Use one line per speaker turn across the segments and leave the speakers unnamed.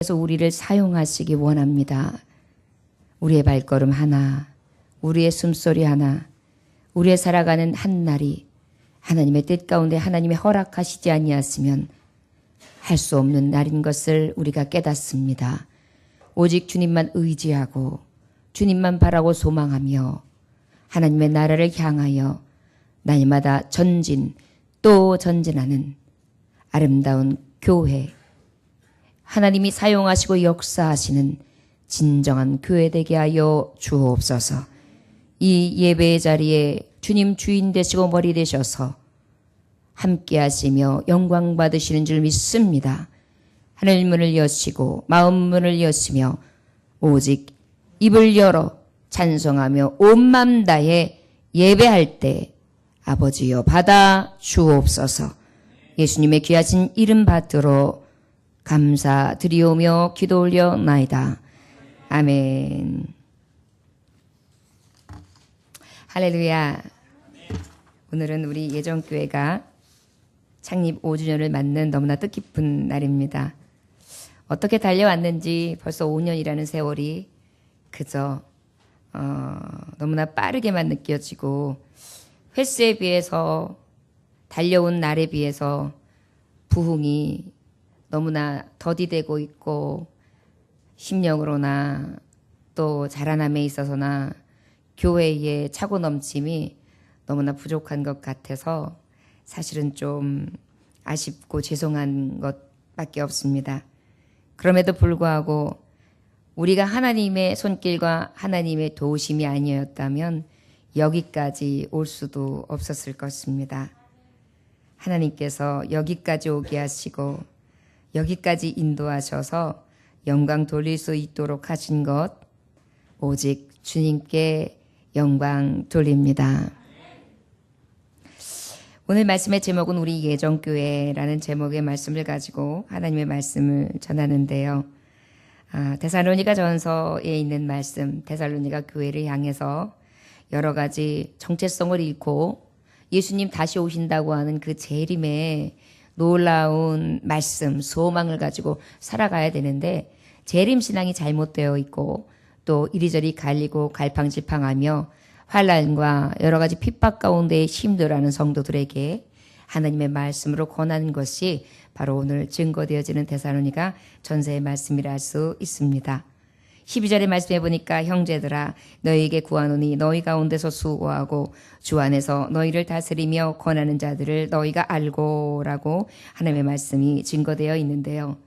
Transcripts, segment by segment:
그래서 우리를 사용하시기 원합니다. 우리의 발걸음 하나, 우리의 숨소리 하나, 우리의 살아가는 한 날이 하나님의 뜻 가운데 하나님의 허락하시지 아니하시면 할 수 없는 날인 것을 우리가 깨닫습니다. 오직 주님만 의지하고 주님만 바라고 소망하며 하나님의 나라를 향하여 날마다 전진 또 전진하는 아름다운 교회, 하나님이 사용하시고 역사하시는 진정한 교회 되게 하여 주옵소서. 이 예배의 자리에 주님 주인 되시고 머리 되셔서 함께 하시며 영광 받으시는 줄 믿습니다. 하늘 문을 여시고 마음 문을 여시며 오직 입을 열어 찬송하며 온 맘 다해 예배할 때 아버지여 받아 주옵소서. 예수님의 귀하신 이름 받들어 감사드리오며 기도 올려나이다. 아멘. 할렐루야. 오늘은 우리 예정교회가 창립 5주년을 맞는 너무나 뜻깊은 날입니다. 어떻게 달려왔는지 벌써 5년이라는 세월이 그저 너무나 빠르게만 느껴지고 횟수에 비해서 달려온 날에 비해서 부흥이 너무나 더디되고 있고 심령으로나 또 자라남에 있어서나 교회의 차고 넘침이 너무나 부족한 것 같아서 사실은 좀 아쉽고 죄송한 것밖에 없습니다. 그럼에도 불구하고 우리가 하나님의 손길과 하나님의 도우심이 아니었다면 여기까지 올 수도 없었을 것입니다. 하나님께서 여기까지 오게 하시고 여기까지 인도하셔서 영광 돌릴 수 있도록 하신 것 오직 주님께 영광 돌립니다. 오늘 말씀의 제목은 우리 예정교회라는 제목의 말씀을 가지고 하나님의 말씀을 전하는데요. 데살로니가 전서에 있는 말씀, 데살로니가 교회를 향해서 여러 가지 정체성을 잃고 예수님 다시 오신다고 하는 그 재림의 놀라운 말씀, 소망을 가지고 살아가야 되는데 재림 신앙이 잘못되어 있고 또 이리저리 갈리고 갈팡질팡하며 환난과 여러 가지 핍박 가운데 힘들어하는 성도들에게 하나님의 말씀으로 권하는 것이 바로 오늘 증거되어지는 데살로니가 전서의 말씀이라 할 수 있습니다. 12절의 말씀해 보니까 형제들아 너희에게 구하노니 너희 가운데서 수고하고 주 안에서 너희를 다스리며 권하는 자들을 너희가 알고 라고 하나님의 말씀이 증거되어 있는데요.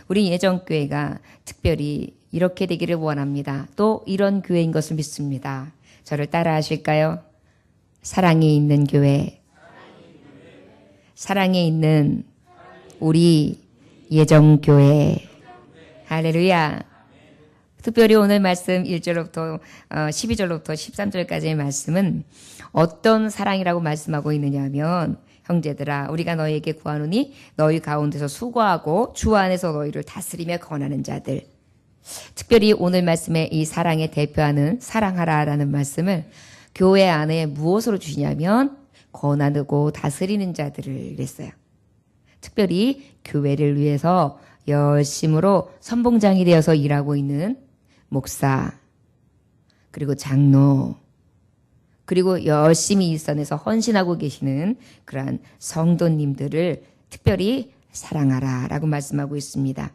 우리 예정교회가 특별히 이렇게 되기를 원합니다. 또 이런 교회인 것을 믿습니다. 저를 따라 하실까요? 사랑이 있는 교회, 사랑에 있는 우리 예정교회. 할렐루야. 특별히 오늘 말씀 1절로부터 12절로부터 13절까지의 말씀은 어떤 사랑이라고 말씀하고 있느냐 하면 형제들아 우리가 너희에게 구하노니 너희 가운데서 수고하고 주 안에서 너희를 다스리며 권하는 자들. 특별히 오늘 말씀에 이 사랑에 대표하는 사랑하라라는 말씀을 교회 안에 무엇으로 주시냐면 권하고 다스리는 자들을 그랬어요. 특별히 교회를 위해서 열심으로 선봉장이 되어서 일하고 있는 목사, 그리고 장로, 그리고 열심히 일선에서 헌신하고 계시는 그러한 성도님들을 특별히 사랑하라라고 말씀하고 있습니다.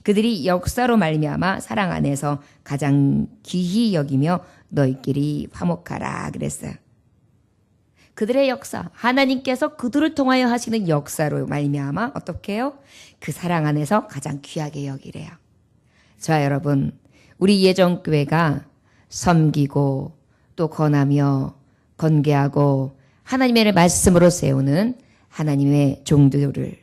그들이 역사로 말미암아 사랑 안에서 가장 귀히 여기며 너희끼리 화목하라 그랬어요. 그들의 역사, 하나님께서 그들을 통하여 하시는 역사로 말미암아 어떻게 해요? 그 사랑 안에서 가장 귀하게 여기래요. 자, 여러분, 우리 예정교회가 섬기고 또 권하며 건계하고 하나님의 말씀으로 세우는 하나님의 종들을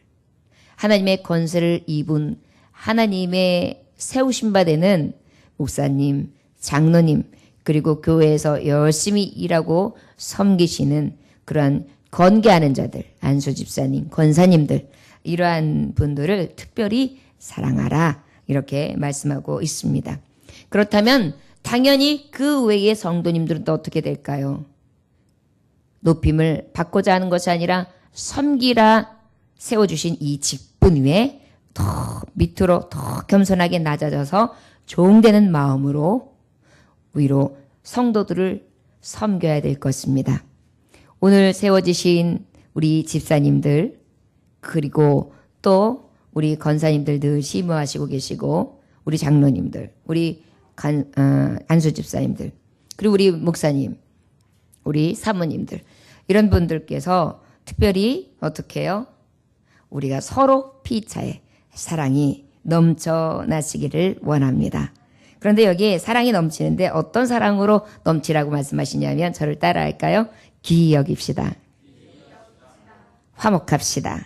하나님의 권세를 입은 하나님의 세우신 바 되는 목사님, 장로님, 그리고 교회에서 열심히 일하고 섬기시는 그러한 건계하는 자들, 안수 집사님, 권사님들, 이러한 분들을 특별히 사랑하라 이렇게 말씀하고 있습니다. 그렇다면 당연히 그 외의 성도님들은 또 어떻게 될까요? 높임을 받고자 하는 것이 아니라 섬기라 세워주신 이 직분 위에 더 밑으로 더 겸손하게 낮아져서 종되는 마음으로 위로 성도들을 섬겨야 될 것입니다. 오늘 세워지신 우리 집사님들 그리고 또 우리 권사님들 늘 심호하시고 계시고 우리 장로님들 우리 안수 집사님들 그리고 우리 목사님 우리 사모님들 이런 분들께서 특별히 어떻게 해요? 우리가 서로 피차에 사랑이 넘쳐나시기를 원합니다. 그런데 여기에 사랑이 넘치는데 어떤 사랑으로 넘치라고 말씀하시냐면 저를 따라할까요? 귀히 여깁시다. 화목합시다.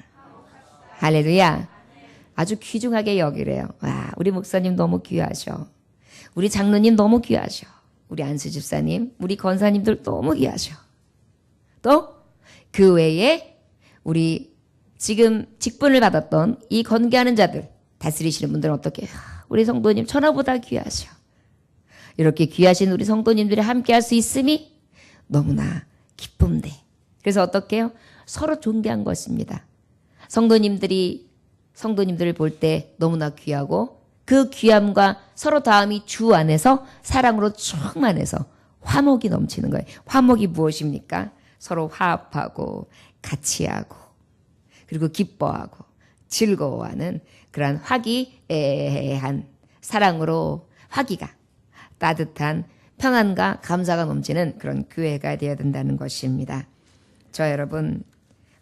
할렐루야. 아주 귀중하게 여기래요. 와, 우리 목사님 너무 귀하셔. 우리 장로님 너무 귀하셔. 우리 안수 집사님, 우리 권사님들 너무 귀하셔. 또 그 외에 우리 지금 직분을 받았던 이 건계하는 자들 다스리시는 분들은 어떻게 우리 성도님 천하보다 귀하셔. 이렇게 귀하신 우리 성도님들이 함께 할 수 있음이 너무나 기쁨돼. 그래서 어떻게 해요? 서로 존귀한 것입니다. 성도님들을 볼 때 너무나 귀하고 그 귀함과 서로 다음이 주 안에서 사랑으로 충만해서 화목이 넘치는 거예요. 화목이 무엇입니까? 서로 화합하고 같이 하고 그리고 기뻐하고 즐거워하는 그러한 화기애애한 사랑으로 화기가 따뜻한 평안과 감사가 넘치는 그런 교회가 되어야 된다는 것입니다. 저 여러분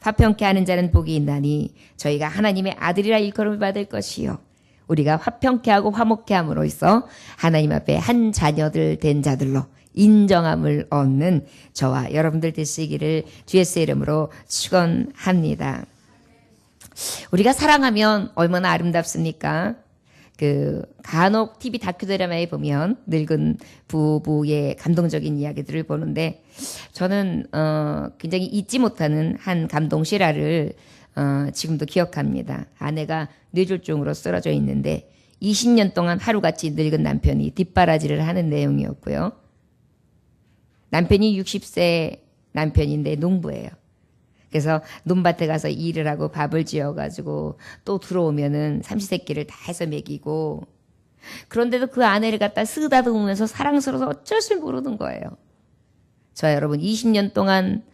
화평케 하는 자는 복이 있나니 저희가 하나님의 아들이라 일컬음을 받을 것이요 우리가 화평케 하고 화목케 함으로써 하나님 앞에 한 자녀들 된 자들로 인정함을 얻는 저와 여러분들 되시기를 주 예수의 이름으로 축원합니다. 우리가 사랑하면 얼마나 아름답습니까? 간혹 TV 다큐드라마에 보면 늙은 부부의 감동적인 이야기들을 보는데 저는 굉장히 잊지 못하는 한 감동 실화를 지금도 기억합니다. 아내가 뇌졸중으로 쓰러져 있는데 20년 동안 하루같이 늙은 남편이 뒷바라지를 하는 내용이었고요. 남편이 60세 남편인데 농부예요. 그래서 논밭에 가서 일을 하고 밥을 지어가지고 또 들어오면은 삼시세끼를 다 해서 먹이고 그런데도 그 아내를 갖다 쓰다듬으면서 사랑스러워서 어쩔 줄 모르는 거예요. 저 여러분 20년 동안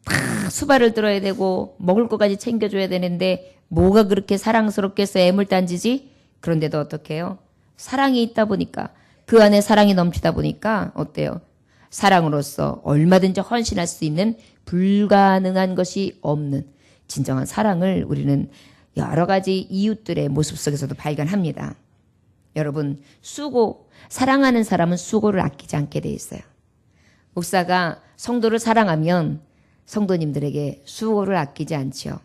다 수발을 들어야 되고 먹을 것까지 챙겨줘야 되는데 뭐가 그렇게 사랑스럽겠어 애물단지지? 그런데도 어떻게 해요? 사랑이 있다 보니까 그 안에 사랑이 넘치다 보니까 어때요? 사랑으로서 얼마든지 헌신할 수 있는 불가능한 것이 없는 진정한 사랑을 우리는 여러 가지 이웃들의 모습 속에서도 발견합니다. 여러분 사랑하는 사람은 수고를 아끼지 않게 돼 있어요. 목사가 성도를 사랑하면 성도님들에게 수고를 아끼지 않지요.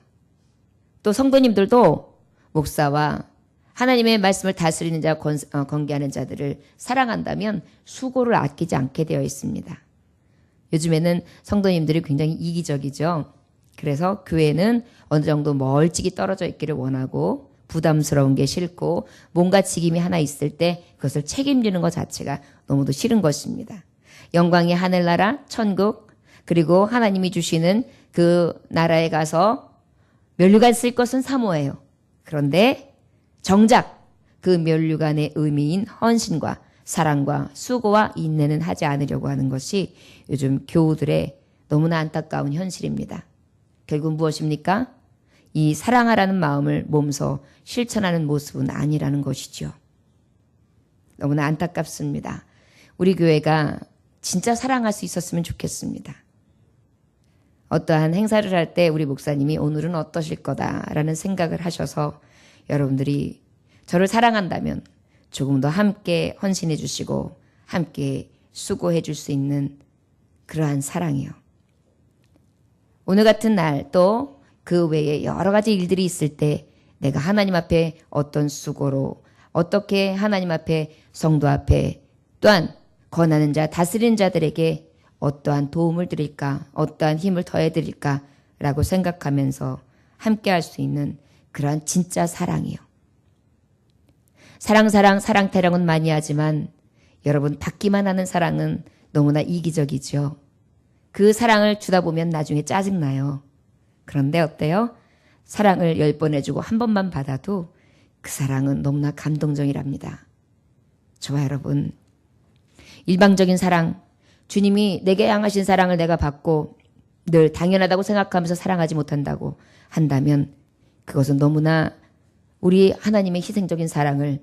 또 성도님들도 목사와 하나님의 말씀을 다스리는 자, 건계하는 자들을 사랑한다면 수고를 아끼지 않게 되어 있습니다. 요즘에는 성도님들이 굉장히 이기적이죠. 그래서 교회는 어느 정도 멀찍이 떨어져 있기를 원하고 부담스러운 게 싫고 뭔가 직임이 하나 있을 때 그것을 책임지는 것 자체가 너무도 싫은 것입니다. 영광의 하늘나라, 천국, 그리고 하나님이 주시는 그 나라에 가서 면류관 쓸 것은 사모해요. 그런데 정작 그 면류관의 의미인 헌신과 사랑과 수고와 인내는 하지 않으려고 하는 것이 요즘 교우들의 너무나 안타까운 현실입니다. 결국 무엇입니까? 이 사랑하라는 마음을 몸소 실천하는 모습은 아니라는 것이죠. 너무나 안타깝습니다. 우리 교회가 진짜 사랑할 수 있었으면 좋겠습니다. 어떠한 행사를 할 때 우리 목사님이 오늘은 어떠실 거다라는 생각을 하셔서 여러분들이 저를 사랑한다면 조금 더 함께 헌신해 주시고 함께 수고해 줄 수 있는 그러한 사랑이요. 오늘 같은 날 또 그 외에 여러 가지 일들이 있을 때 내가 하나님 앞에 어떤 수고로 어떻게 하나님 앞에 성도 앞에 또한 권하는 자 다스리는 자들에게 어떠한 도움을 드릴까 어떠한 힘을 더해 드릴까라고 생각하면서 함께 할 수 있는 그러한 진짜 사랑이요. 사랑 타령은 많이 하지만 여러분 받기만 하는 사랑은 너무나 이기적이죠. 그 사랑을 주다 보면 나중에 짜증나요. 그런데 어때요? 사랑을 10번 해주고 한 번만 받아도 그 사랑은 너무나 감동적이랍니다. 저와 여러분, 일방적인 사랑, 주님이 내게 향하신 사랑을 내가 받고 늘 당연하다고 생각하면서 사랑하지 못한다고 한다면 그것은 너무나 우리 하나님의 희생적인 사랑을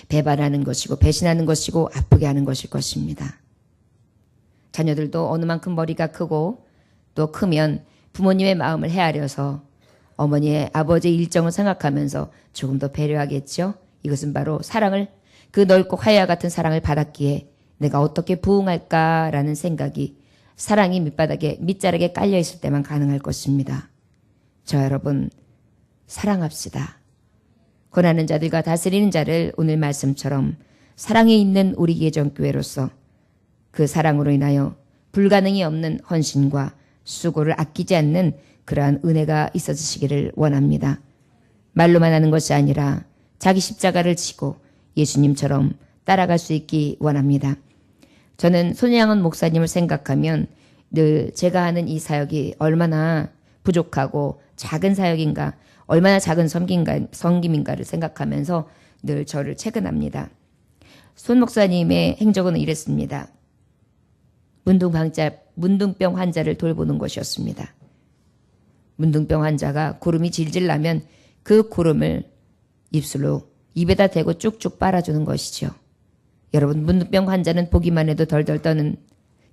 배반하는 것이고 배신하는 것이고 아프게 하는 것일 것입니다. 자녀들도 어느 만큼 머리가 크고 또 크면 부모님의 마음을 헤아려서 어머니의 아버지의 일정을 생각하면서 조금 더 배려하겠죠. 이것은 바로 사랑을 그 넓고 화해와 같은 사랑을 받았기에 내가 어떻게 부응할까라는 생각이 사랑이 밑자락에 깔려있을 때만 가능할 것입니다. 저 여러분 사랑합시다. 권하는 자들과 다스리는 자를 오늘 말씀처럼 사랑에 있는 우리 예정교회로서 그 사랑으로 인하여 불가능이 없는 헌신과 수고를 아끼지 않는 그러한 은혜가 있어지시기를 원합니다. 말로만 하는 것이 아니라 자기 십자가를 지고 예수님처럼 따라갈 수 있기 원합니다. 저는 손양은 목사님을 생각하면 늘 제가 하는 이 사역이 얼마나 부족하고 작은 사역인가, 얼마나 작은 섬김인가를 생각하면서 늘 저를 체근합니다. 손 목사님의 행적은 이랬습니다. 문둥병 환자를 돌보는 것이었습니다. 문둥병 환자가 고름이 질질 나면 그 고름을 입술로 입에다 대고 쭉쭉 빨아주는 것이죠. 여러분, 문둥병 환자는 보기만 해도 덜덜 떠는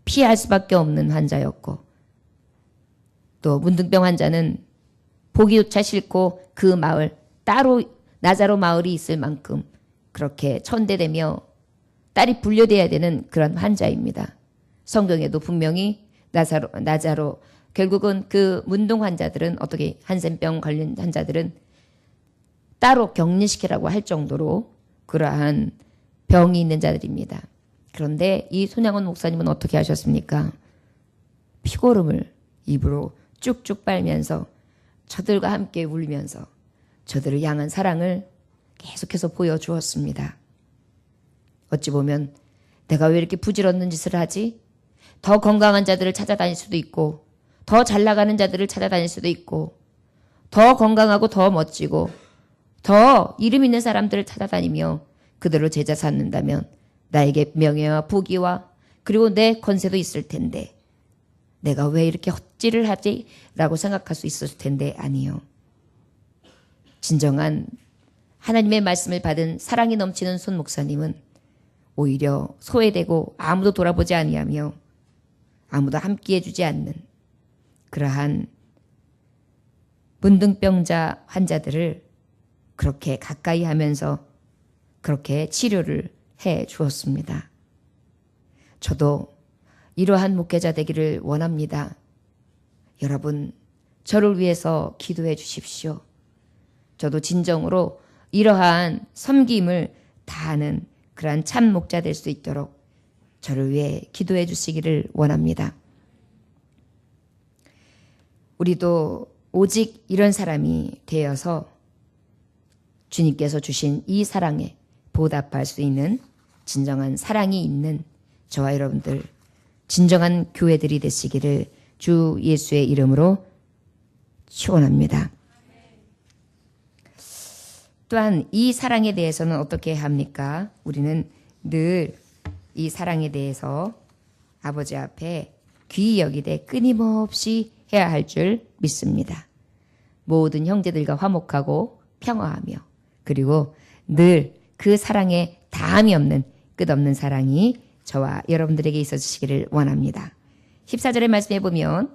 피할 수밖에 없는 환자였고 또 문둥병 환자는 보기조차 싫고 그 마을 따로 나자로 마을이 있을 만큼 그렇게 천대되며 딸이 분려돼야 되는 그런 환자입니다. 성경에도 분명히 나자로 결국은 그 문둥 환자들은 어떻게 한센병 걸린 환자들은 따로 격리시키라고 할 정도로 그러한 병이 있는 자들입니다. 그런데 이 손양원 목사님은 어떻게 하셨습니까? 피고름을 입으로 쭉쭉 빨면서 저들과 함께 울면서 저들을 향한 사랑을 계속해서 보여주었습니다. 어찌 보면 내가 왜 이렇게 부질없는 짓을 하지? 더 건강한 자들을 찾아다닐 수도 있고 더 잘나가는 자들을 찾아다닐 수도 있고 더 건강하고 더 멋지고 더 이름 있는 사람들을 찾아다니며 그들로 제자 삼는다면 나에게 명예와 부귀와 그리고 내 권세도 있을 텐데 내가 왜 이렇게 헛질을 하지? 라고 생각할 수 있었을 텐데 아니요. 진정한 하나님의 말씀을 받은 사랑이 넘치는 손 목사님은 오히려 소외되고 아무도 돌아보지 아니하며 아무도 함께해 주지 않는 그러한 문둥병자 환자들을 그렇게 가까이 하면서 그렇게 치료를 해 주었습니다. 저도 이러한 목회자 되기를 원합니다. 여러분, 저를 위해서 기도해 주십시오. 저도 진정으로 이러한 섬김을 다하는 그러한 참 목자 될 수 있도록 저를 위해 기도해 주시기를 원합니다. 우리도 오직 이런 사람이 되어서 주님께서 주신 이 사랑에 보답할 수 있는 진정한 사랑이 있는 저와 여러분들 진정한 교회들이 되시기를 주 예수의 이름으로 축원합니다. 또한 이 사랑에 대해서는 어떻게 합니까? 우리는 늘 이 사랑에 대해서 아버지 앞에 귀히 여기되 끊임없이 해야 할 줄 믿습니다. 모든 형제들과 화목하고 평화하며 그리고 늘 그 사랑에 다함이 없는 끝없는 사랑이 저와 여러분들에게 있어주시기를 원합니다. 14절의 말씀해 보면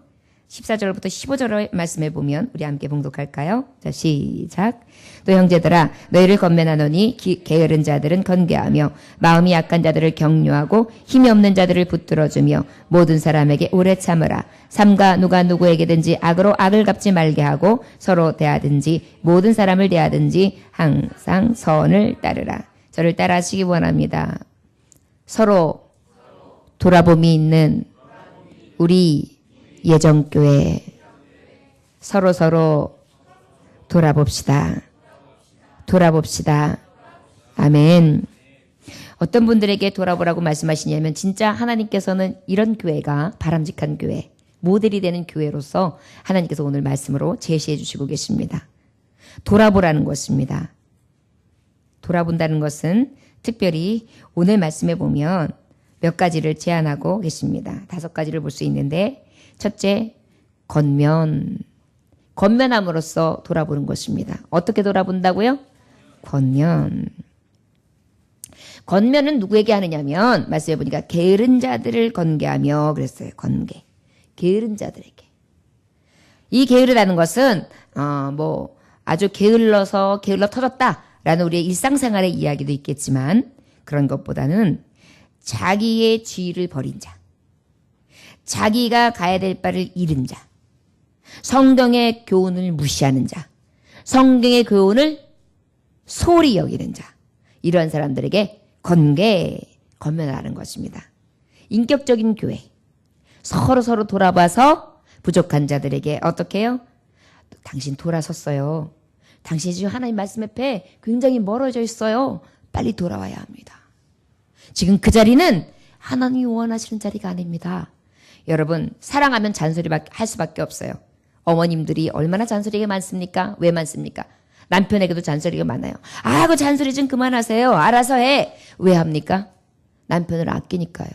14절부터 15절의 말씀해 보면 우리 함께 봉독할까요? 자, 시작. 또 형제들아 너희를 권면하노니 게으른 자들은 건개하며 마음이 약한 자들을 격려하고 힘이 없는 자들을 붙들어주며 모든 사람에게 오래 참으라. 삼가 누가 누구에게든지 악으로 악을 갚지 말게 하고 서로 대하든지 모든 사람을 대하든지 항상 선을 따르라. 저를 따라하시기 원합니다. 서로 돌아봄이 있는 우리 예정교회 서로 돌아봅시다. 아멘. 어떤 분들에게 돌아보라고 말씀하시냐면 진짜 하나님께서는 이런 교회가 바람직한 교회, 모델이 되는 교회로서 하나님께서 오늘 말씀으로 제시해 주시고 계십니다. 돌아보라는 것입니다. 돌아본다는 것은 특별히 오늘 말씀에 보면 몇 가지를 제안하고 계십니다. 5가지를 볼 수 있는데 첫째, 권면함으로써 돌아보는 것입니다. 어떻게 돌아본다고요? 권면은 누구에게 하느냐면 말씀해 보니까 게으른 자들을 권계하며 그랬어요. 게으른 자들에게. 이 게으르다는 것은 아주 게을러 터졌다라는 우리의 일상생활의 이야기도 있겠지만 그런 것보다는 자기의 지위를 버린 자, 자기가 가야 될 바를 잃은 자, 성경의 교훈을 무시하는 자, 성경의 교훈을 소홀히 여기는 자, 이러한 사람들에게 권면하는 것입니다. 인격적인 교회, 서로 돌아봐서 부족한 자들에게 어떻게 해요? 당신 돌아섰어요. 당신이 지금 하나님 말씀 앞에 굉장히 멀어져 있어요. 빨리 돌아와야 합니다. 지금 그 자리는 하나님이 원하시는 자리가 아닙니다. 여러분, 사랑하면 잔소리 할 수밖에 없어요. 어머님들이 얼마나 잔소리가 많습니까? 왜 많습니까? 남편에게도 잔소리가 많아요. 그 잔소리 좀 그만하세요. 알아서 해. 왜 합니까? 남편을 아끼니까요.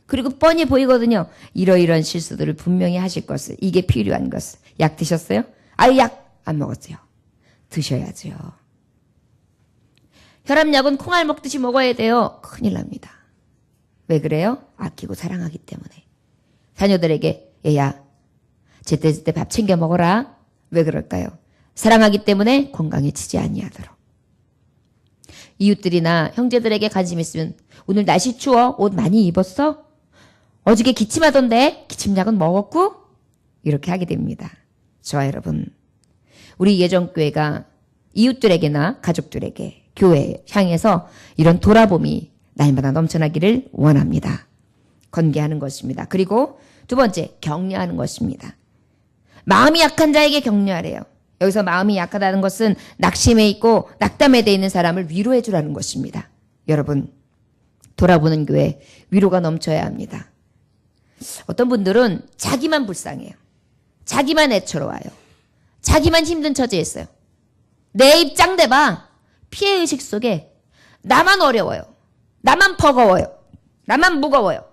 그리고 뻔히 보이거든요. 이러이러한 실수들을 분명히 하실 것을. 이게 필요한 것을. 약 드셨어요? 약 안 먹었어요. 드셔야죠. 혈압약은 콩알 먹듯이 먹어야 돼요. 큰일 납니다. 왜 그래요? 아끼고 사랑하기 때문에. 자녀들에게 얘야 제때제때 밥 챙겨 먹어라. 왜 그럴까요? 사랑하기 때문에 건강해지지 아니하도록. 이웃들이나 형제들에게 관심 있으면 오늘 날씨 추워? 옷 많이 입었어? 어저께 기침하던데? 기침약은 먹었고? 이렇게 하게 됩니다. 저와 여러분, 우리 예전교회가 이웃들에게나 가족들에게 교회 향해서 이런 돌아봄이 날마다 넘쳐나기를 원합니다. 권계하는 것입니다. 그리고 두 번째, 격려하는 것입니다. 마음이 약한 자에게 격려하래요. 여기서 마음이 약하다는 것은 낙심해 있고 낙담에 돼 있는 사람을 위로해 주라는 것입니다. 여러분, 돌아보는 교회 위로가 넘쳐야 합니다. 어떤 분들은 자기만 불쌍해요. 자기만 애처로워요. 자기만 힘든 처지에 있어요. 내 입장 대봐. 피해의식 속에 나만 어려워요. 나만 버거워요. 나만 무거워요.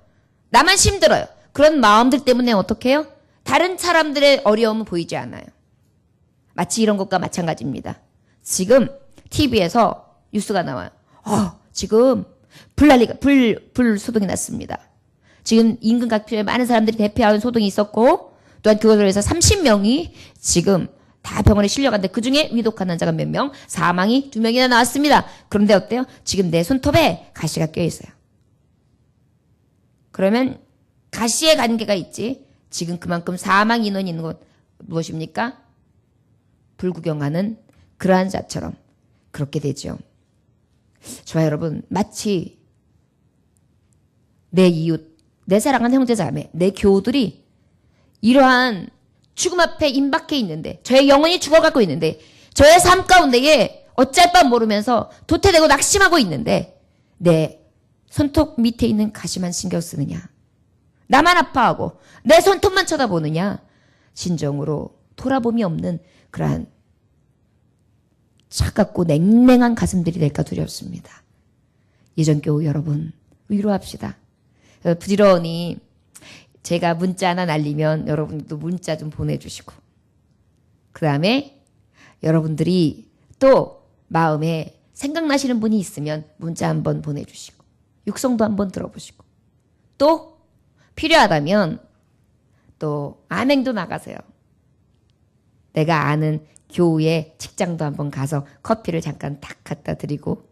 나만 힘들어요. 그런 마음들 때문에 어떻게 해요? 다른 사람들의 어려움은 보이지 않아요. 마치 이런 것과 마찬가지입니다. 지금 TV에서 뉴스가 나와요. 지금 불소동이 났습니다. 지금 인근 각지에 많은 사람들이 대피하는 소동이 있었고 또한 그것으로 해서 30명이 지금 다 병원에 실려갔는데 그중에 위독한 환자가 몇 명, 사망이 2명이나 나왔습니다. 그런데 어때요? 지금 내 손톱에 가시가 껴있어요. 그러면 가시에 관계가 있지. 지금 그만큼 사망 인원이 있는 것 무엇입니까? 불구경하는 그러한 자처럼 그렇게 되죠. 저와 여러분, 마치 내 이웃, 내 사랑하는 형제자매, 내 교우들이 이러한 죽음 앞에 임박해 있는데, 저의 영혼이 죽어가고 있는데, 저의 삶 가운데에 어쩔 바 모르면서 도태되고 낙심하고 있는데 내 손톱 밑에 있는 가시만 신경 쓰느냐? 나만 아파하고 내 손톱만 쳐다보느냐? 진정으로 돌아봄이 없는 그러한 차갑고 냉랭한 가슴들이 될까 두렵습니다. 예전교우 여러분, 위로합시다. 부지런히 제가 문자 하나 날리면 여러분도 문자 좀 보내주시고, 그 다음에 여러분들이 또 마음에 생각나시는 분이 있으면 문자 한번 보내주시고, 육성도 한번 들어보시고, 또 필요하다면 또 암행도 나가세요. 내가 아는 교우의 직장도 한번 가서 커피를 잠깐 딱 갖다 드리고,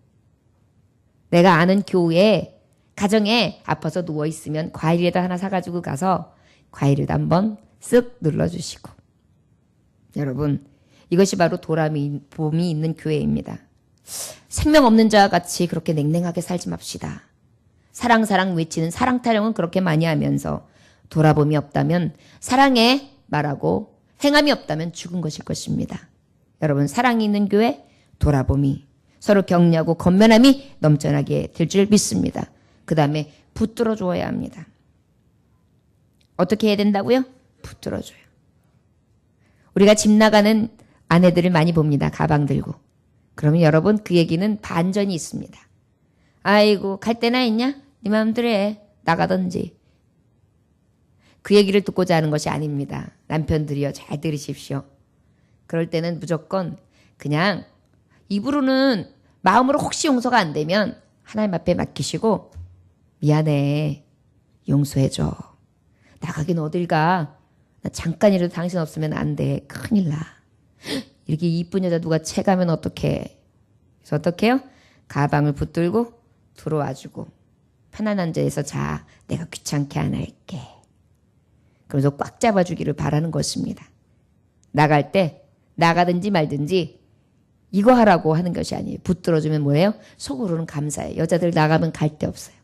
내가 아는 교우의 가정에 아파서 누워있으면 과일이라도 하나 사가지고 가서 과일을 한번 쓱 눌러주시고. 여러분, 이것이 바로 돌아봄이 있는 교회입니다. 생명 없는 자와 같이 그렇게 냉랭하게 살지 맙시다. 사랑 외치는 사랑 타령은 그렇게 많이 하면서 돌아봄이 없다면 사랑에 말하고 행함이 없다면 죽은 것일 것입니다. 여러분, 사랑이 있는 교회, 돌아봄이, 서로 격려하고 건면함이 넘쳐나게 될 줄 믿습니다. 그 다음에 붙들어 주어야 합니다. 어떻게 해야 된다고요? 붙들어 줘요. 우리가 집 나가는 아내들을 많이 봅니다. 가방 들고. 그러면 여러분 그 얘기는 반전이 있습니다. 아이고 갈 데나 있냐? 네 마음대로 해. 나가든지. 그 얘기를 듣고자 하는 것이 아닙니다. 남편들이여 잘 들으십시오. 그럴 때는 무조건 그냥 입으로는 마음으로 혹시 용서가 안 되면 하나님 앞에 맡기시고 미안해. 용서해줘. 나가긴 어딜 가. 나 잠깐이라도 당신 없으면 안 돼. 큰일 나. 이렇게 이쁜 여자 누가 채가면 어떡해. 그래서 어떡해요? 가방을 붙들고 들어와주고 편안한 자에서 자. 내가 귀찮게 안 할게. 그래서 꽉 잡아주기를 바라는 것입니다. 나갈 때 나가든지 말든지 이거 하라고 하는 것이 아니에요. 붙들어주면 뭐예요? 속으로는 감사해요. 여자들 나가면 갈 데 없어요.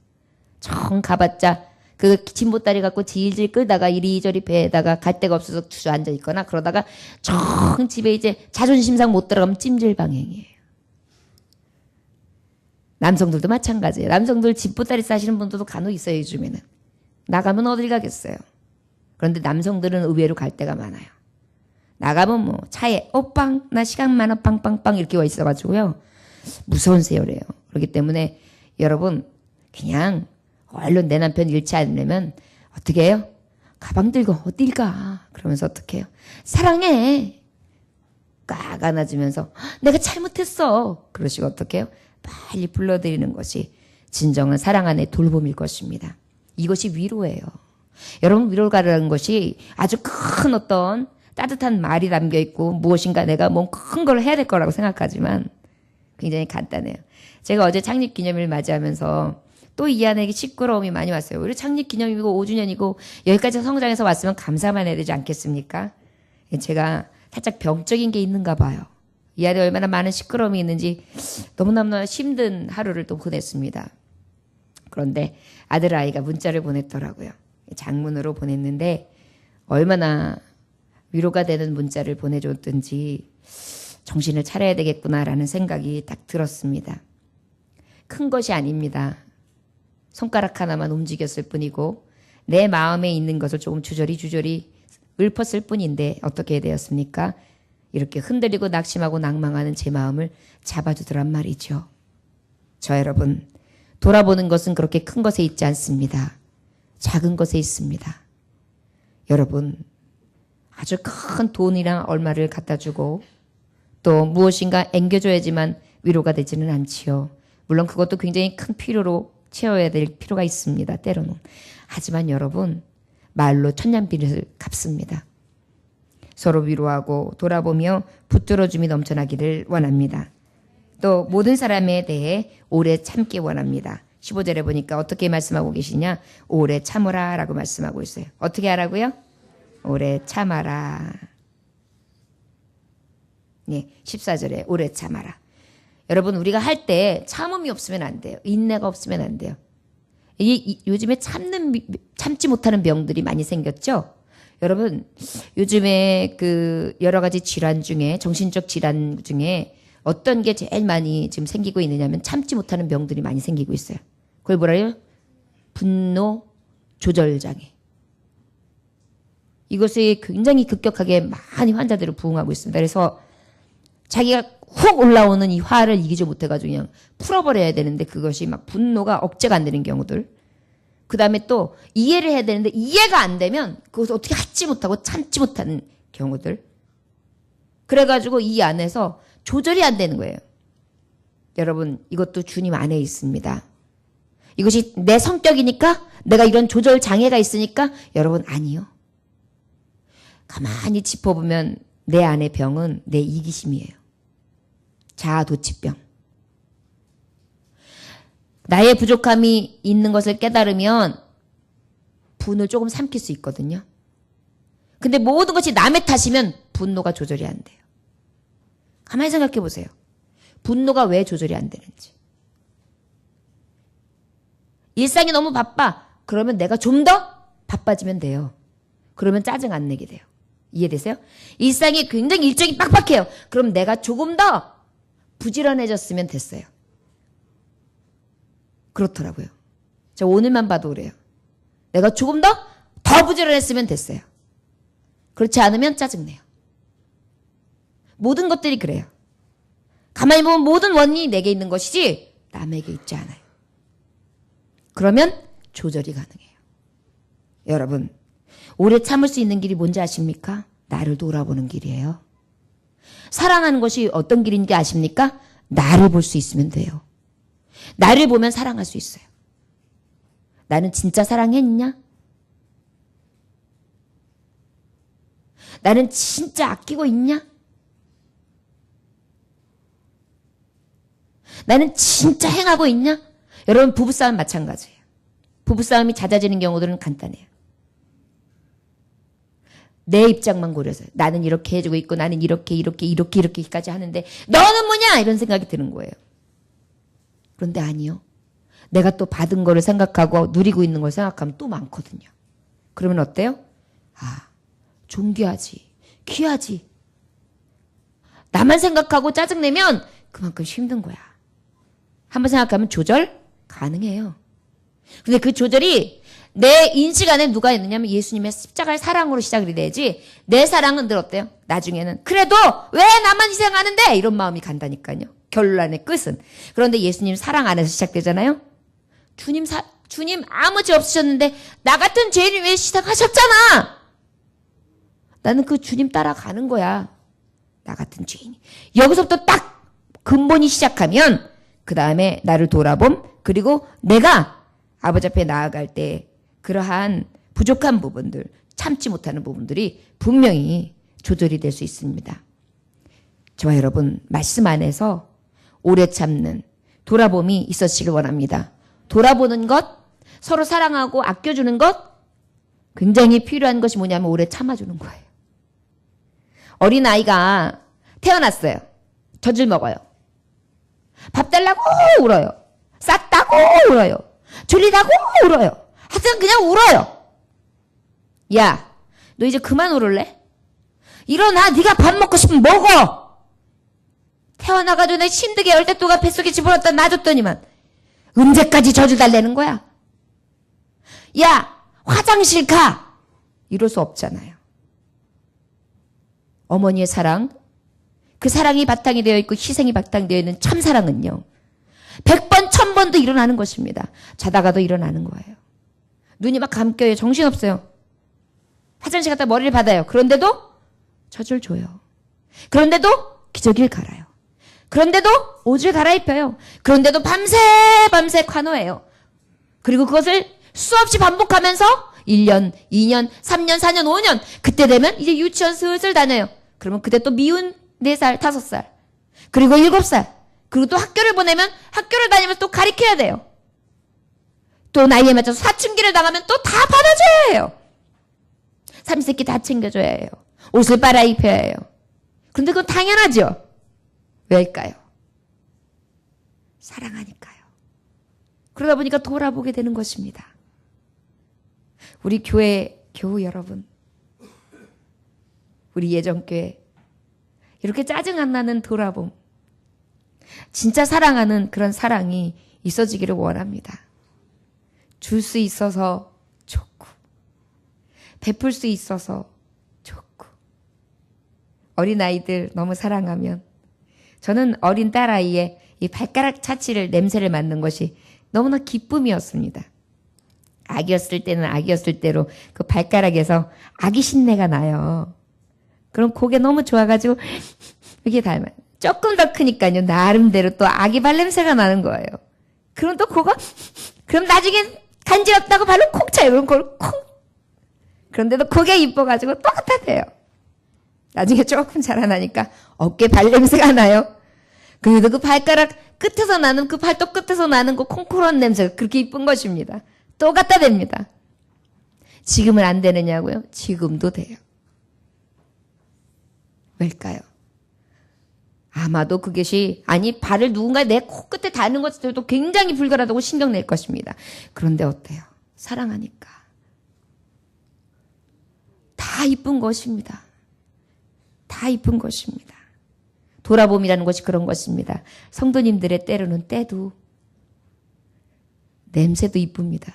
정 가봤자 그 진보다리 갖고 질질 끌다가 이리저리 배에다가 갈 데가 없어서 주저앉아 있거나 그러다가 정 집에 이제 자존심상 못 들어가면 찜질방행이에요. 남성들도 마찬가지예요. 남성들 집보따리 싸시는 분들도 간혹 있어요. 요즘에는. 나가면 어딜 가겠어요. 그런데 남성들은 의외로 갈 데가 많아요. 나가면 뭐 차에 오빵 나 시간 많아 빵빵빵 이렇게 와 있어가지고요. 무서운 세월이에요. 그렇기 때문에 여러분 그냥 얼른 내 남편 잃지 않으려면 어떻게 해요? 가방 들고 어딜 가? 그러면서 어떻게 해요? 사랑해. 꽉 안아주면서 내가 잘못했어. 그러시고 어떻게 해요? 빨리 불러드리는 것이 진정한 사랑 안의 돌봄일 것입니다. 이것이 위로예요. 여러분 위로가라는 것이 아주 큰 어떤 따뜻한 말이 담겨있고 무엇인가 내가 뭔 큰 걸 해야 될 거라고 생각하지만 굉장히 간단해요. 제가 어제 창립기념일 맞이하면서 또 이 안에 시끄러움이 많이 왔어요. 우리 창립기념이고 5주년이고 여기까지 성장해서 왔으면 감사만 해야 되지 않겠습니까? 제가 살짝 병적인 게 있는가 봐요. 이 안에 얼마나 많은 시끄러움이 있는지 너무너무 힘든 하루를 또 보냈습니다. 그런데 아들아이가 문자를 보냈더라고요. 장문으로 보냈는데 얼마나 위로가 되는 문자를 보내줬든지 정신을 차려야 되겠구나라는 생각이 딱 들었습니다. 큰 것이 아닙니다. 손가락 하나만 움직였을 뿐이고 내 마음에 있는 것을 조금 주저리 읊었을 뿐인데 어떻게 되었습니까? 이렇게 흔들리고 낙심하고 낭망하는 제 마음을 잡아주더란 말이죠. 저 여러분 돌아보는 것은 그렇게 큰 것에 있지 않습니다. 작은 것에 있습니다. 여러분 아주 큰 돈이랑 얼마를 갖다 주고 또 무엇인가 앵겨줘야지만 위로가 되지는 않지요. 물론 그것도 굉장히 큰 필요로 채워야 될 필요가 있습니다. 때로는. 하지만 여러분 말로 천냥빚을 갚습니다. 서로 위로하고 돌아보며 붙들어줌이 넘쳐나기를 원합니다. 또 모든 사람에 대해 오래 참기 원합니다. 15절에 보니까 어떻게 말씀하고 계시냐? 오래 참으라 라고 말씀하고 있어요. 어떻게 하라고요? 오래 참아라. 네, 14절에 오래 참아라. 여러분 우리가 할 때 참음이 없으면 안 돼요. 인내가 없으면 안 돼요. 요즘에 참지 못하는 병들이 많이 생겼죠? 여러분 요즘에 그 여러 가지 질환 중에 정신적 질환 중에 어떤 게 제일 많이 지금 생기고 있느냐면 참지 못하는 병들이 많이 생기고 있어요. 그걸 뭐라 해요? 분노 조절 장애. 이것이 굉장히 급격하게 많이 환자들을 부응하고 있습니다. 그래서 자기가 훅 올라오는 이 화를 이기지 못해가지고 그냥 풀어버려야 되는데 그것이 막 분노가 억제가 안 되는 경우들. 그 다음에 또 이해를 해야 되는데 이해가 안 되면 그것을 어떻게 하지 못하고 참지 못하는 경우들. 그래가지고 이 안에서 조절이 안 되는 거예요. 여러분 이것도 주님 안에 있습니다. 이것이 내 성격이니까 내가 이런 조절 장애가 있으니까 여러분 아니요. 가만히 짚어보면 내 안의 병은 내 이기심이에요. 자아도취병. 나의 부족함이 있는 것을 깨달으면 분을 조금 삼킬 수 있거든요. 근데 모든 것이 남의 탓이면 분노가 조절이 안 돼요. 가만히 생각해 보세요. 분노가 왜 조절이 안 되는지. 일상이 너무 바빠. 그러면 내가 좀 더 바빠지면 돼요. 그러면 짜증 안 내게 돼요. 이해되세요? 일상이 굉장히 일정이 빡빡해요. 그럼 내가 조금 더 부지런해졌으면 됐어요. 그렇더라고요. 저 오늘만 봐도 그래요. 내가 조금 더 부지런했으면 됐어요. 그렇지 않으면 짜증내요. 모든 것들이 그래요. 가만히 보면 모든 원인이 내게 있는 것이지 남에게 있지 않아요. 그러면 조절이 가능해요. 여러분, 오래 참을 수 있는 길이 뭔지 아십니까? 나를 돌아보는 길이에요. 사랑하는 것이 어떤 길인지 아십니까? 나를 볼 수 있으면 돼요. 나를 보면 사랑할 수 있어요. 나는 진짜 사랑했냐? 나는 진짜 아끼고 있냐? 나는 진짜 행하고 있냐? 여러분, 부부싸움 마찬가지예요. 부부싸움이 잦아지는 경우들은 간단해요. 내 입장만 고려해서 나는 이렇게 해주고 있고 나는 이렇게까지 하는데 너는 뭐냐? 이런 생각이 드는 거예요. 그런데 아니요. 내가 또 받은 거를 생각하고 누리고 있는 걸 생각하면 또 많거든요. 그러면 어때요? 아, 존귀하지. 귀하지. 나만 생각하고 짜증내면 그만큼 힘든 거야. 한번 생각하면 조절 가능해요. 근데 그 조절이 내 인식 안에 누가 있느냐면 예수님의 십자가의 사랑으로 시작이 돼야지 내 사랑은 늘 어때요? 나중에는 그래도 왜 나만 희생하는데? 이런 마음이 간다니까요. 결론의 끝은. 그런데 예수님 사랑 안에서 시작되잖아요. 주님 아무 죄 없으셨는데 나 같은 죄인을 위해 희생하셨잖아. 나는 그 주님 따라가는 거야. 나 같은 죄인이. 여기서부터 딱 근본이 시작하면 그 다음에 나를 돌아봄 그리고 내가 아버지 앞에 나아갈 때 그러한 부족한 부분들, 참지 못하는 부분들이 분명히 조절이 될 수 있습니다. 저와 여러분 말씀 안에서 오래 참는 돌아봄이 있었기를 원합니다. 돌아보는 것, 서로 사랑하고 아껴주는 것 굉장히 필요한 것이 뭐냐면 오래 참아주는 거예요. 어린아이가 태어났어요. 젖을 먹어요. 밥 달라고 울어요. 쌌다고 울어요. 졸리다고 울어요. 하여튼 그냥 울어요. 야, 너 이제 그만 울을래? 일어나. 네가 밥 먹고 싶으면 먹어. 태어나가지고 내 힘들게 열대또가 뱃속에 집어넣었다 놔줬더니만 언제까지 젖을 달래는 거야? 야, 화장실 가. 이럴 수 없잖아요. 어머니의 사랑, 그 사랑이 바탕이 되어 있고 희생이 바탕이 되어 있는 참사랑은요. 100번, 1000번도 일어나는 것입니다. 자다가도 일어나는 거예요. 눈이 막 감겨요. 정신없어요. 화장실 갔다 머리를 받아요. 그런데도 젖을 줘요. 그런데도 기저귀를 갈아요. 그런데도 옷을 갈아입혀요. 그런데도 밤새 관호해요. 그리고 그것을 수없이 반복하면서 1년, 2년, 3년, 4년, 5년 그때 되면 이제 유치원 슬슬 다녀요. 그러면 그때 또 미운 4살, 5살 그리고 7살 그리고 또 학교를 보내면 학교를 다니면서 또 가르쳐야 돼요. 또 나이에 맞춰서 사춘기를 당하면 또 다 받아줘야 해요. 삼시세끼 다 챙겨줘야 해요. 옷을 빨아입혀야 해요. 그런데 그건 당연하죠. 왜일까요? 사랑하니까요. 그러다 보니까 돌아보게 되는 것입니다. 우리 교우 여러분, 우리 예정교회 이렇게 짜증 안 나는 돌아봄, 진짜 사랑하는 그런 사랑이 있어지기를 원합니다. 줄 수 있어서 좋고 베풀 수 있어서 좋고 어린아이들 너무 사랑하면 저는 어린 딸아이의 이 발가락 차치를 냄새를 맡는 것이 너무나 기쁨이었습니다. 아기였을 때는 아기였을 때로 그 발가락에서 아기 신내가 나요. 그럼 그게 너무 좋아가지고 이게 닮아요. 조금 더 크니까요. 나름대로 또 아기 발냄새가 나는 거예요. 그럼 또 그럼 나중엔 간지럽다고 발로 콕 차요. 그럼 그걸 콕. 그런데도 그게 이뻐가지고 똑같아요. 나중에 조금 자라나니까 어깨 발냄새가 나요. 그래도 그 발가락 끝에서 나는 그 발톱 끝에서 나는 그 콩콩한 냄새가 그렇게 이쁜 것입니다. 또 갖다 댑니다. 지금은 안 되느냐고요? 지금도 돼요. 왜일까요? 아마도 그것이 발을 누군가 내 코끝에 닿는 것들도 굉장히 불결하다고 신경 낼 것입니다. 그런데 어때요? 사랑하니까 다 이쁜 것입니다. 다 이쁜 것입니다. 돌아봄이라는 것이 그런 것입니다. 성도님들의 때로는 때도 냄새도 이쁩니다.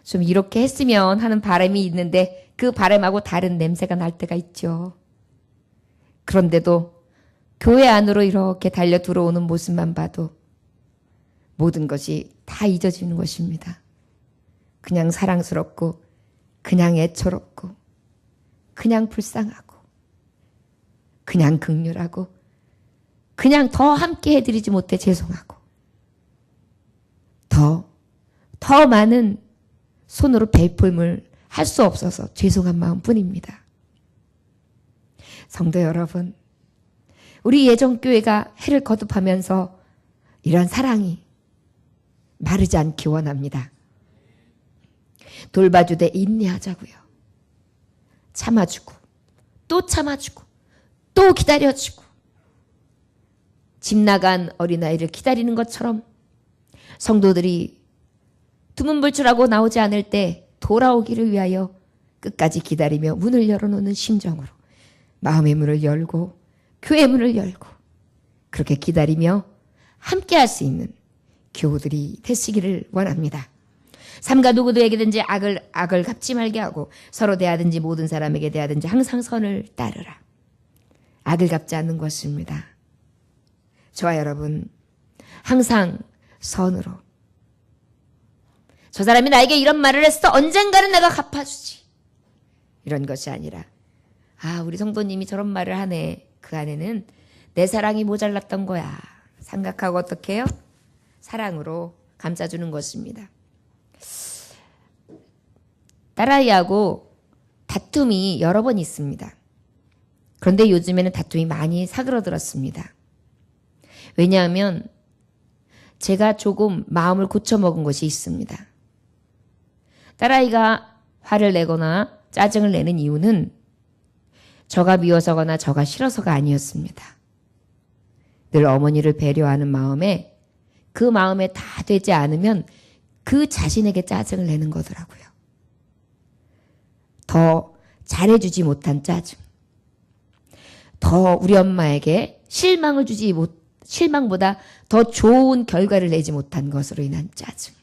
좀 이렇게 했으면 하는 바람이 있는데 그 바람하고 다른 냄새가 날 때가 있죠. 그런데도 교회 안으로 이렇게 달려 들어오는 모습만 봐도 모든 것이 다 잊어지는 것입니다. 그냥 사랑스럽고, 그냥 애처롭고, 그냥 불쌍하고, 그냥 긍휼하고, 그냥 더 함께 해드리지 못해 죄송하고, 더 많은 손으로 베풀음을 할 수 없어서 죄송한 마음뿐입니다. 성도 여러분, 우리 예정교회가 해를 거듭하면서 이런 사랑이 마르지 않기 원합니다. 돌봐주되 인내하자고요. 참아주고, 또 참아주고, 또 기다려주고, 집 나간 어린아이를 기다리는 것처럼 성도들이 두문불출하고 나오지 않을 때 돌아오기를 위하여 끝까지 기다리며 문을 열어놓는 심정으로 마음의 문을 열고 교회 문을 열고 그렇게 기다리며 함께할 수 있는 교우들이 되시기를 원합니다. 삼가 누구에게든지 악을 갚지 말게 하고 서로 대하든지 모든 사람에게 대하든지 항상 선을 따르라. 악을 갚지 않는 것입니다. 저와 여러분 항상 선으로, 저 사람이 나에게 이런 말을 했어, 언젠가는 내가 갚아주지, 이런 것이 아니라 우리 성도님이 저런 말을 하네, 그 안에는 내 사랑이 모자랐던 거야 생각하고 어떻게 해요? 사랑으로 감싸주는 것입니다. 딸아이하고 다툼이 여러 번 있습니다. 그런데 요즘에는 다툼이 많이 사그러들었습니다. 왜냐하면 제가 조금 마음을 고쳐먹은 것이 있습니다. 딸아이가 화를 내거나 짜증을 내는 이유는 저가 미워서거나 저가 싫어서가 아니었습니다. 늘 어머니를 배려하는 마음에 그 마음에 다 되지 않으면 그 자신에게 짜증을 내는 거더라고요. 더 잘해주지 못한 짜증. 더 우리 엄마에게 실망보다 더 좋은 결과를 내지 못한 것으로 인한 짜증.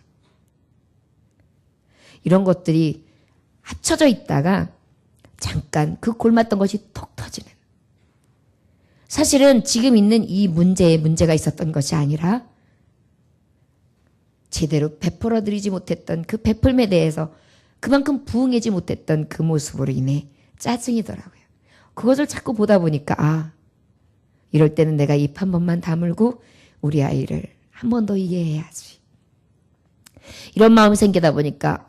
이런 것들이 합쳐져 있다가 잠깐 그 골맞던 것이 톡 터지는. 사실은 지금 있는 이 문제에 문제가 있었던 것이 아니라 제대로 베풀어드리지 못했던 그 베풀음에 대해서 그만큼 부응하지 못했던 그 모습으로 인해 짜증이더라고요. 그것을 자꾸 보다 보니까 이럴 때는 내가 입 한 번만 다물고 우리 아이를 한 번 더 이해해야지. 이런 마음이 생기다 보니까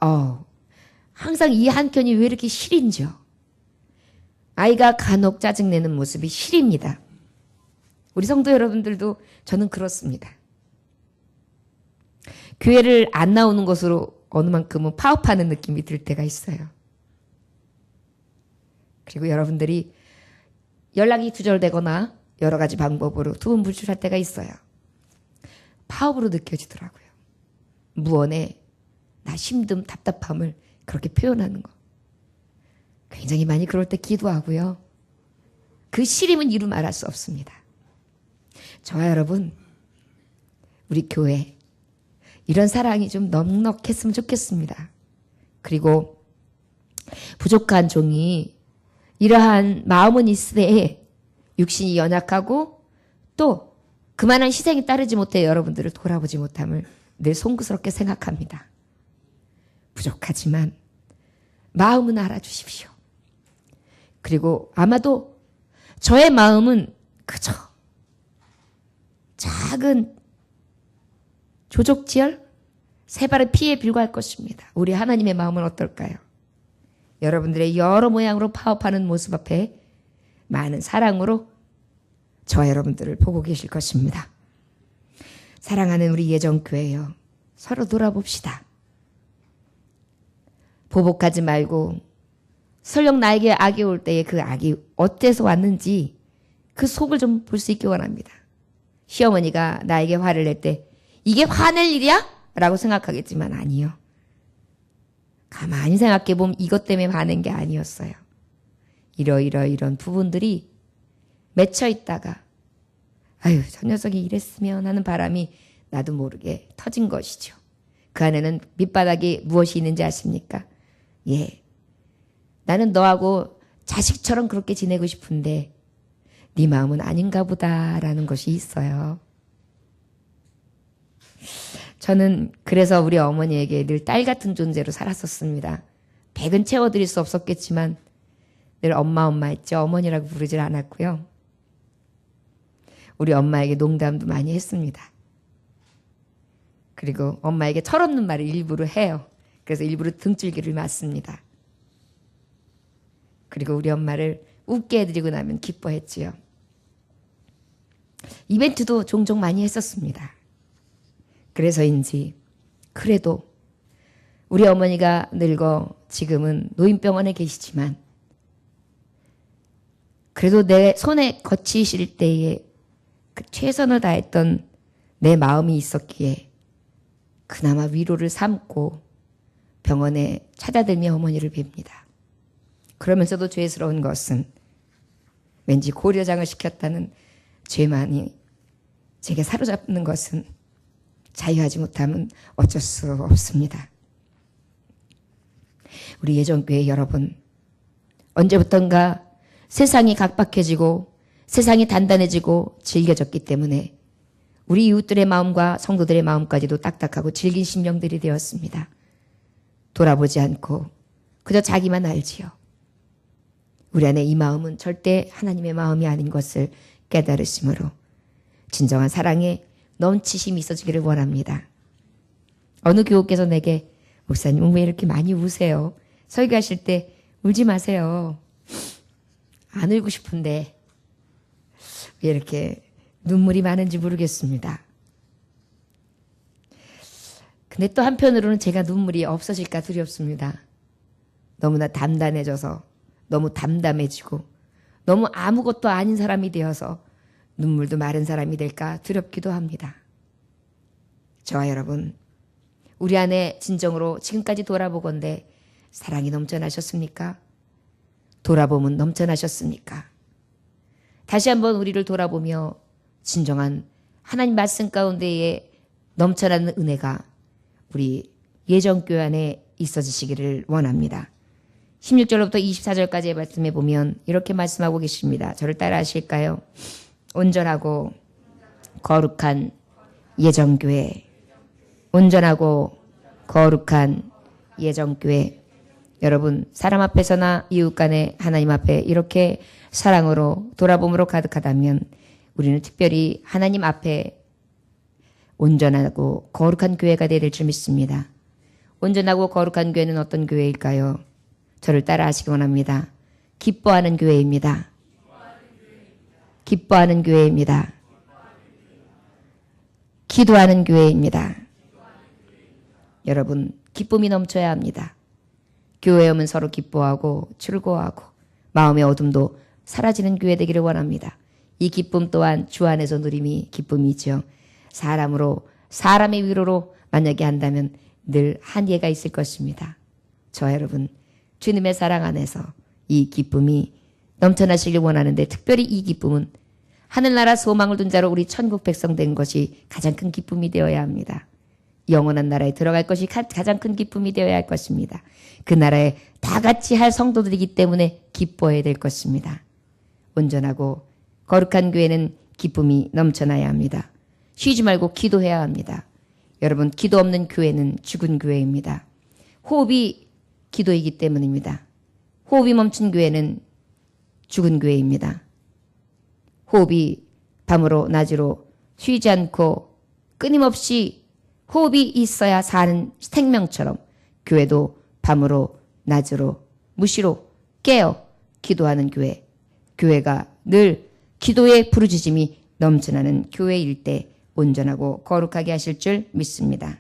항상 이 한켠이 왜 이렇게 시린지요. 아이가 간혹 짜증내는 모습이 시립니다. 우리 성도 여러분들도 저는 그렇습니다. 교회를 안 나오는 것으로 어느 만큼은 파업하는 느낌이 들 때가 있어요. 그리고 여러분들이 연락이 두절되거나 여러 가지 방법으로 두문불출할 때가 있어요. 파업으로 느껴지더라고요. 무언의 나 힘듦, 답답함을 그렇게 표현하는 거. 굉장히 많이 그럴 때 기도하고요. 그 시림은 이루 말할 수 없습니다. 저와 여러분, 우리 교회 이런 사랑이 좀 넉넉했으면 좋겠습니다. 그리고 부족한 종이 이러한 마음은 있으되 육신이 연약하고 또 그만한 희생이 따르지 못해 여러분들을 돌아보지 못함을 늘 송구스럽게 생각합니다. 부족하지만 마음은 알아주십시오. 그리고 아마도 저의 마음은 그저 작은 조족지혈, 새발의 피에 불과할 것입니다. 우리 하나님의 마음은 어떨까요? 여러분들의 여러 모양으로 파업하는 모습 앞에 많은 사랑으로 저와 여러분들을 보고 계실 것입니다. 사랑하는 우리 예정교회여, 서로 돌아봅시다. 보복하지 말고 설령 나에게 악이 올 때에 그 악이 어때서 왔는지 그 속을 좀 볼 수 있기 원합니다. 시어머니가 나에게 화를 낼 때 이게 화낼 일이야? 라고 생각하겠지만 아니요. 가만히 생각해보면 이것 때문에 화낸 게 아니었어요. 이런 부분들이 맺혀 있다가 저 녀석이 이랬으면 하는 바람이 나도 모르게 터진 것이죠. 그 안에는 밑바닥에 무엇이 있는지 아십니까? 나는 너하고 자식처럼 그렇게 지내고 싶은데 네 마음은 아닌가 보다라는 것이 있어요. 저는 그래서 우리 어머니에게 늘 딸 같은 존재로 살았었습니다. 백은 채워드릴 수 없었겠지만 늘 엄마 했죠. 어머니라고 부르질 않았고요. 우리 엄마에게 농담도 많이 했습니다. 그리고 엄마에게 철없는 말을 일부러 해요. 그래서 일부러 등줄기를 맞습니다. 그리고 우리 엄마를 웃게 해드리고 나면 기뻐했지요. 이벤트도 종종 많이 했었습니다. 그래서인지 그래도 우리 어머니가 늙어 지금은 노인병원에 계시지만 그래도 내 손에 거치실 때에 그 최선을 다했던 내 마음이 있었기에 그나마 위로를 삼고 병원에 찾아들며 어머니를 뵙니다. 그러면서도 죄스러운 것은 왠지 고려장을 시켰다는 죄만이 제게 사로잡는 것은 자유하지 못하면 어쩔 수 없습니다. 우리 예정교회 여러분, 언제부턴가 세상이 각박해지고 세상이 단단해지고 질겨졌기 때문에 우리 이웃들의 마음과 성도들의 마음까지도 딱딱하고 질긴 심령들이 되었습니다. 돌아보지 않고 그저 자기만 알지요. 우리 안에 이 마음은 절대 하나님의 마음이 아닌 것을 깨달으심으로 진정한 사랑에 넘치심이 있어지기를 원합니다. 어느 교우께서 내게 목사님은 왜 이렇게 많이 우세요? 설교하실 때 울지 마세요. 안 울고 싶은데 왜 이렇게 눈물이 많은지 모르겠습니다. 근데 또 한편으로는 제가 눈물이 없어질까 두렵습니다. 너무나 단단해져서 너무 담담해지고 너무 아무것도 아닌 사람이 되어서 눈물도 마른 사람이 될까 두렵기도 합니다. 저와 여러분, 우리 안에 진정으로 지금까지 돌아보건대 사랑이 넘쳐나셨습니까? 돌아보면 넘쳐나셨습니까? 다시 한번 우리를 돌아보며 진정한 하나님 말씀 가운데에 넘쳐나는 은혜가 우리 예정교회 안에 있어지시기를 원합니다. 16절부터 24절까지의 말씀에 보면 이렇게 말씀하고 계십니다. 저를 따라 하실까요? 온전하고 거룩한 예정교회, 온전하고 거룩한 예정교회. 여러분, 사람 앞에서나 이웃 간에 하나님 앞에 이렇게 사랑으로 돌아봄으로 가득하다면 우리는 특별히 하나님 앞에 온전하고 거룩한 교회가 되어야 될 줄 믿습니다. 온전하고 거룩한 교회는 어떤 교회일까요? 저를 따라 하시기 원합니다. 기뻐하는 교회입니다. 기뻐하는 교회입니다. 기도하는 교회입니다. 여러분, 기쁨이 넘쳐야 합니다. 교회에 오면 서로 기뻐하고 즐거워하고 마음의 어둠도 사라지는 교회 되기를 원합니다. 이 기쁨 또한 주 안에서 누림이 기쁨이죠. 사람의 위로로 만약에 한다면 늘 한계가 있을 것입니다. 저와 여러분, 주님의 사랑 안에서 이 기쁨이 넘쳐나시길 원하는데 특별히 이 기쁨은 하늘나라 소망을 둔 자로 우리 천국 백성 된 것이 가장 큰 기쁨이 되어야 합니다. 영원한 나라에 들어갈 것이 가장 큰 기쁨이 되어야 할 것입니다. 그 나라에 다 같이 할 성도들이기 때문에 기뻐해야 될 것입니다. 온전하고 거룩한 교회는 기쁨이 넘쳐나야 합니다. 쉬지 말고 기도해야 합니다. 여러분, 기도 없는 교회는 죽은 교회입니다. 호흡이 기도이기 때문입니다. 호흡이 멈춘 교회는 죽은 교회입니다. 호흡이 밤으로 낮으로 쉬지 않고 끊임없이 호흡이 있어야 사는 생명처럼 교회도 밤으로 낮으로 무시로 깨어 기도하는 교회, 교회가 늘 기도의 부르짖음이 넘쳐나는 교회일 때 온전하고 거룩하게 하실 줄 믿습니다.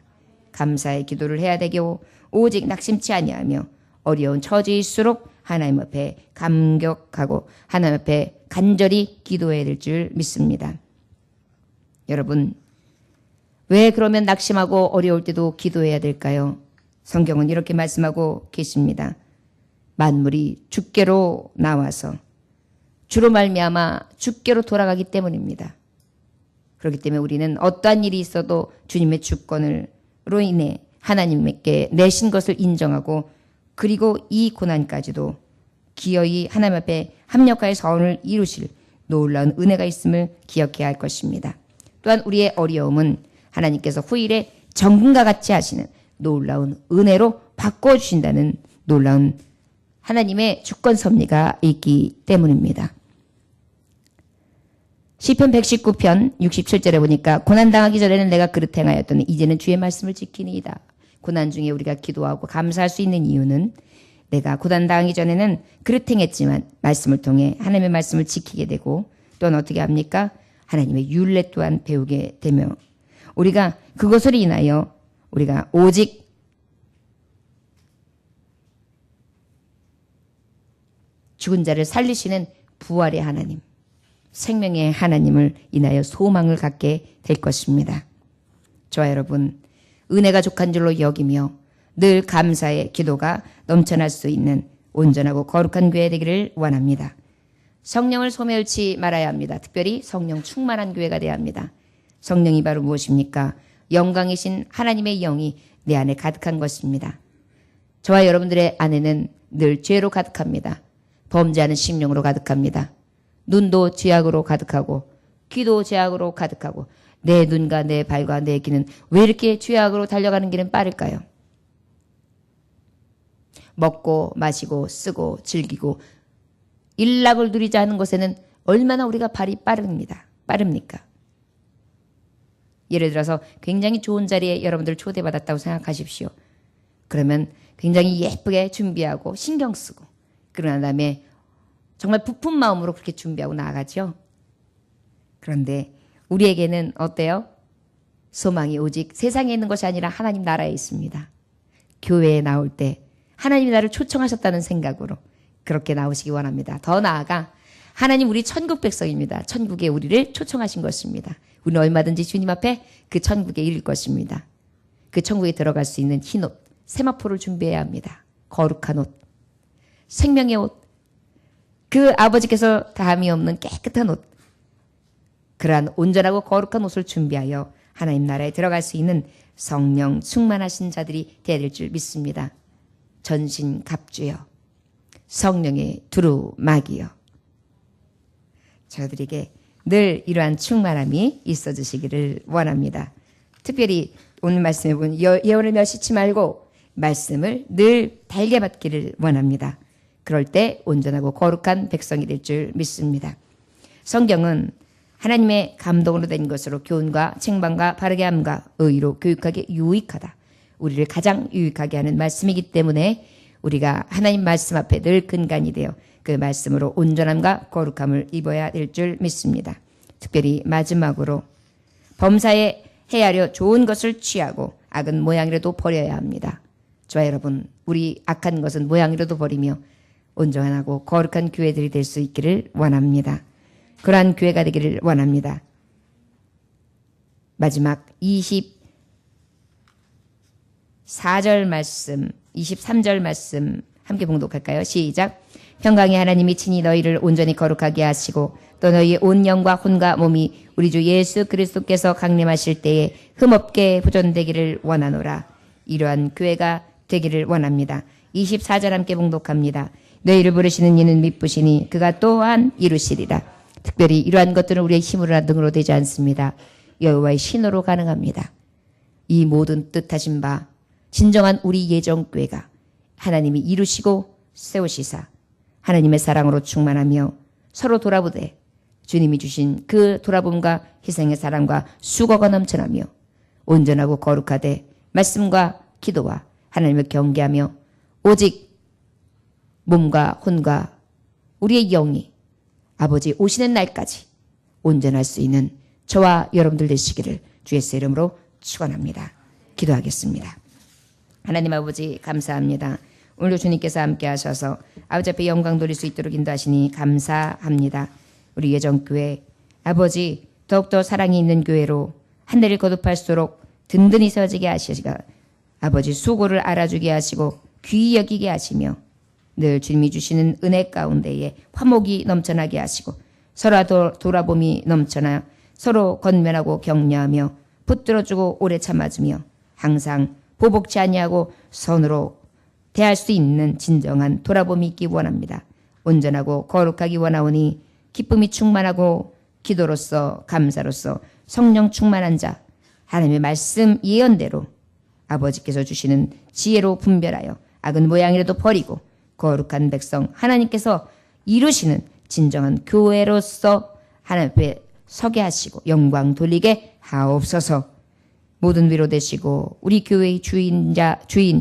감사의 기도를 해야 되고 오직 낙심치 아니하며 어려운 처지일수록 하나님 앞에 감격하고 하나님 앞에 간절히 기도해야 될 줄 믿습니다. 여러분, 왜 그러면 낙심하고 어려울 때도 기도해야 될까요? 성경은 이렇게 말씀하고 계십니다. 만물이 주께로 나와서 주로 말미암아 주께로 돌아가기 때문입니다. 그렇기 때문에 우리는 어떠한 일이 있어도 주님의 주권으로 인해 하나님께 내신 것을 인정하고 그리고 이 고난까지도 기어이 하나님 앞에 합력하여 선을 이루실 놀라운 은혜가 있음을 기억해야 할 것입니다. 또한 우리의 어려움은 하나님께서 후일에 정금과 같이 하시는 놀라운 은혜로 바꿔주신다는 놀라운 하나님의 주권 섭리가 있기 때문입니다. 시편 119편 67절에 보니까 고난당하기 전에는 내가 그릇 행하였더니 이제는 주의 말씀을 지키니이다. 고난 중에 우리가 기도하고 감사할 수 있는 이유는 내가 고난당하기 전에는 그릇 행했지만 말씀을 통해 하나님의 말씀을 지키게 되고 또한 어떻게 합니까? 하나님의 율례 또한 배우게 되며 우리가 그것을 인하여 우리가 오직 죽은 자를 살리시는 부활의 하나님, 생명의 하나님을 인하여 소망을 갖게 될 것입니다. 저와 여러분, 은혜가 족한 줄로 여기며 늘 감사의 기도가 넘쳐날 수 있는 온전하고 거룩한 교회 되기를 원합니다. 성령을 소멸치 말아야 합니다. 특별히 성령 충만한 교회가 되어야 합니다. 성령이 바로 무엇입니까? 영광이신 하나님의 영이 내 안에 가득한 것입니다. 저와 여러분들의 안에는 늘 죄로 가득합니다. 범죄하는 심령으로 가득합니다. 눈도 죄악으로 가득하고 귀도 죄악으로 가득하고 내 눈과 내 발과 내 귀는 왜 이렇게 죄악으로 달려가는 길은 빠를까요? 먹고 마시고 쓰고 즐기고 일락을 누리자 하는 것에는 얼마나 우리가 발이 빠릅니까? 예를 들어서 굉장히 좋은 자리에 여러분들 초대받았다고 생각하십시오. 그러면 굉장히 예쁘게 준비하고 신경 쓰고 그러나 다음에 정말 부푼 마음으로 그렇게 준비하고 나아가죠. 그런데 우리에게는 어때요? 소망이 오직 세상에 있는 것이 아니라 하나님 나라에 있습니다. 교회에 나올 때 하나님이 나를 초청하셨다는 생각으로 그렇게 나오시기 원합니다. 더 나아가 하나님 우리 천국 백성입니다. 천국에 우리를 초청하신 것입니다. 우리는 얼마든지 주님 앞에 그 천국에 이를 것입니다. 그 천국에 들어갈 수 있는 흰 옷, 세마포를 준비해야 합니다. 거룩한 옷, 생명의 옷, 그 아버지께서 다함이 없는 깨끗한 옷, 그러한 온전하고 거룩한 옷을 준비하여 하나님 나라에 들어갈 수 있는 성령 충만하신 자들이 되어야 될 줄 믿습니다. 전신갑주여, 성령의 두루마기여. 저들에게 늘 이러한 충만함이 있어 주시기를 원합니다. 특별히 오늘 말씀에 보면 예언을 멸시치 말고 말씀을 늘 달게 받기를 원합니다. 그럴 때 온전하고 거룩한 백성이 될 줄 믿습니다. 성경은 하나님의 감동으로 된 것으로 교훈과 책망과 바르게 함과 의로 교육하게 유익하다. 우리를 가장 유익하게 하는 말씀이기 때문에 우리가 하나님 말씀 앞에 늘 근간이 되어 그 말씀으로 온전함과 거룩함을 입어야 될 줄 믿습니다. 특별히 마지막으로 범사에 헤아려 좋은 것을 취하고 악은 모양이라도 버려야 합니다. 저와 여러분, 우리 악한 것은 모양이라도 버리며 온전하고 거룩한 교회들이 될 수 있기를 원합니다. 그러한 교회가 되기를 원합니다. 마지막 24절 말씀, 23절 말씀 함께 봉독할까요? 시작. 평강의 하나님이 친히 너희를 온전히 거룩하게 하시고 또 너희의 온 영과 혼과 몸이 우리 주 예수 그리스도께서 강림하실 때에 흠없게 보존되기를 원하노라. 이러한 교회가 되기를 원합니다. 24절 함께 봉독합니다. 너희를 부르시는 이는 미쁘시니 그가 또한 이루시리라. 특별히 이러한 것들은 우리의 힘으로나 능으로 되지 않습니다. 여호와의 신으로 가능합니다. 이 모든 뜻하신 바 진정한 우리 예정교회가 하나님이 이루시고 세우시사 하나님의 사랑으로 충만하며 서로 돌아보되 주님이 주신 그 돌아봄과 희생의 사랑과 수고가 넘쳐나며 온전하고 거룩하되 말씀과 기도와 하나님을 경계하며 오직 몸과 혼과 우리의 영이 아버지 오시는 날까지 온전할 수 있는 저와 여러분들 되시기를 주 예수의 이름으로 축원합니다. 기도하겠습니다. 하나님 아버지 감사합니다. 오늘도 주님께서 함께 하셔서 아버지 앞에 영광 돌릴 수 있도록 인도하시니 감사합니다. 우리 예정교회 아버지 더욱더 사랑이 있는 교회로 한 달을 거듭할수록 든든히 서지게 하시가 아버지 수고를 알아주게 하시고 귀히 여기게 하시며 늘 주님이 주시는 은혜 가운데에 화목이 넘쳐나게 하시고 서로 돌아봄이 넘쳐나 서로 건면하고 격려하며 붙들어주고 오래 참아주며 항상 보복치 아니하고 선으로 대할 수 있는 진정한 돌아봄이 있기 원합니다. 온전하고 거룩하기 원하오니 기쁨이 충만하고 기도로서 감사로서 성령 충만한 자, 하나님의 말씀 예언대로 아버지께서 주시는 지혜로 분별하여 악은 모양이라도 버리고 거룩한 백성 하나님께서 이루시는 진정한 교회로서 하나님 앞에 서게 하시고 영광 돌리게 하옵소서. 모든 위로 되시고 우리 교회의 주인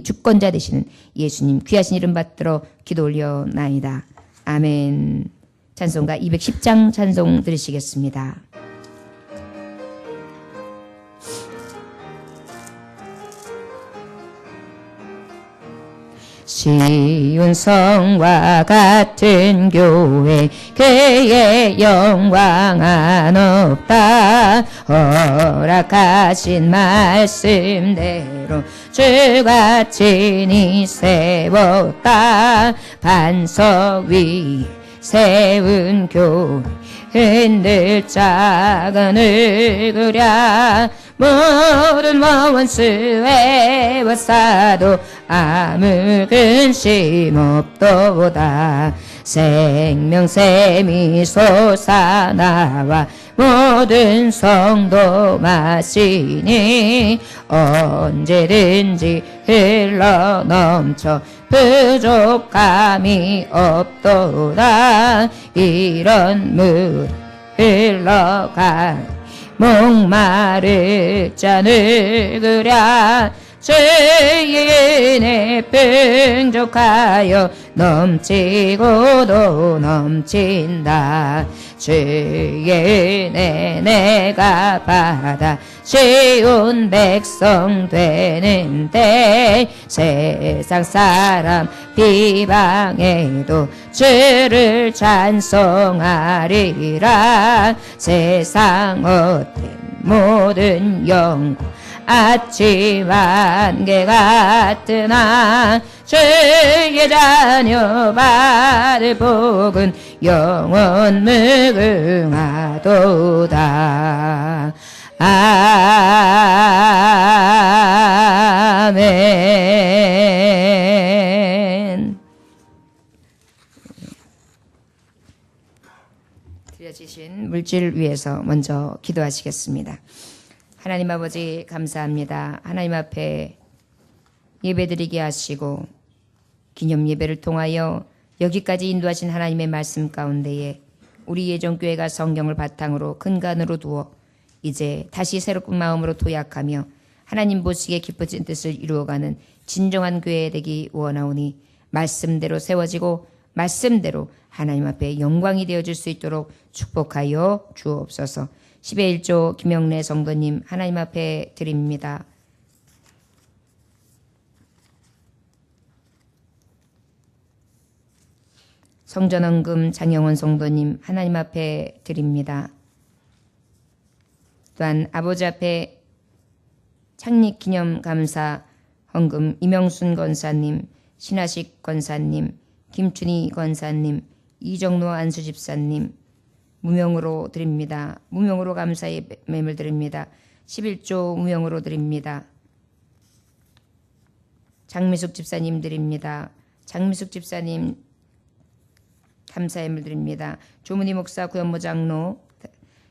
주권자 되시는 예수님 귀하신 이름 받들어 기도 올려나이다. 아멘. 찬송가 210장 찬송 들으시겠습니다. 시온 성과 같은 교회 그의 영광은 없다. 허락하신 말씀대로 주가 친히 세웠다. 반석 위 세운 교회 흔들 작은 얼굴야. 모든 원수의 와사도 아무 근심 없도다. 생명샘이 솟아나와 모든 성도 마시니 언제든지 흘러넘쳐 부족함이 없도다. 이런 물 흘러가 목마르 잔을 그랴. 주의 은혜 풍족하여 넘치고도 넘친다. 주의 은혜 내가 받아 쉬운 백성 되는데 세상 사람 비방해도 주를 찬송하리라. 세상 어떤 모든 영광 아침 안개 같으나 주의 자녀 받을 복은 영원 무궁하도다. 아멘. 드려지신 물질 위해서 먼저 기도하시겠습니다. 하나님 아버지 감사합니다. 하나님 앞에 예배드리게 하시고 기념 예배를 통하여 여기까지 인도하신 하나님의 말씀 가운데에 우리 예정교회가 성경을 바탕으로 근간으로 두어 이제 다시 새로운 마음으로 도약하며 하나님 보시기에 기쁘신 뜻을 이루어가는 진정한 교회 되기 원하오니 말씀대로 세워지고 말씀대로 하나님 앞에 영광이 되어질 수 있도록 축복하여 주옵소서. 10의 1조 김영래 성도님 하나님 앞에 드립니다. 성전헌금 장영원 성도님 하나님 앞에 드립니다. 또한 아버지 앞에 창립기념감사 헌금 이명순 권사님, 신하식 권사님, 김춘희 권사님, 이정로 안수집사님 무명으로 드립니다. 무명으로 감사의 매물 드립니다. 11조 무명으로 드립니다. 장미숙 집사님 드립니다. 장미숙 집사님 감사의 물 드립니다. 조문희 목사 구현모 장로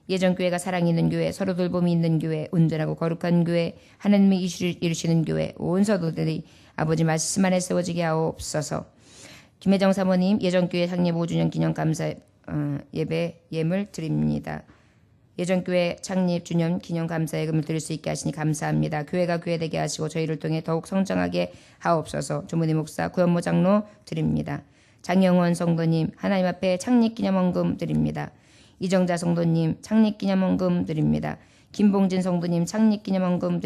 예정교회가 사랑이 있는 교회, 서로 돌봄이 있는 교회, 온전하고 거룩한 교회, 하나님이 이루시는 교회, 온 성도들이 아버지 말씀 안에 세워지게 하옵소서. 김혜정 사모님 예정교회 창립 5주년 기념 감사 예배 예물 드립니다. 예정교회 창립 주년 기념 감사예금을 드릴 수 있게 하시니 감사합니다. 교회가 교회되게 하시고 저희를 통해 더욱 성장하게 하옵소서. 조문희 목사 구현모 장로 드립니다. 장영원 성도님 하나님 앞에 창립기념헌금 드립니다. 이정자 성도님 창립기념헌금 드립니다. 김봉진 성도님 창립기념헌금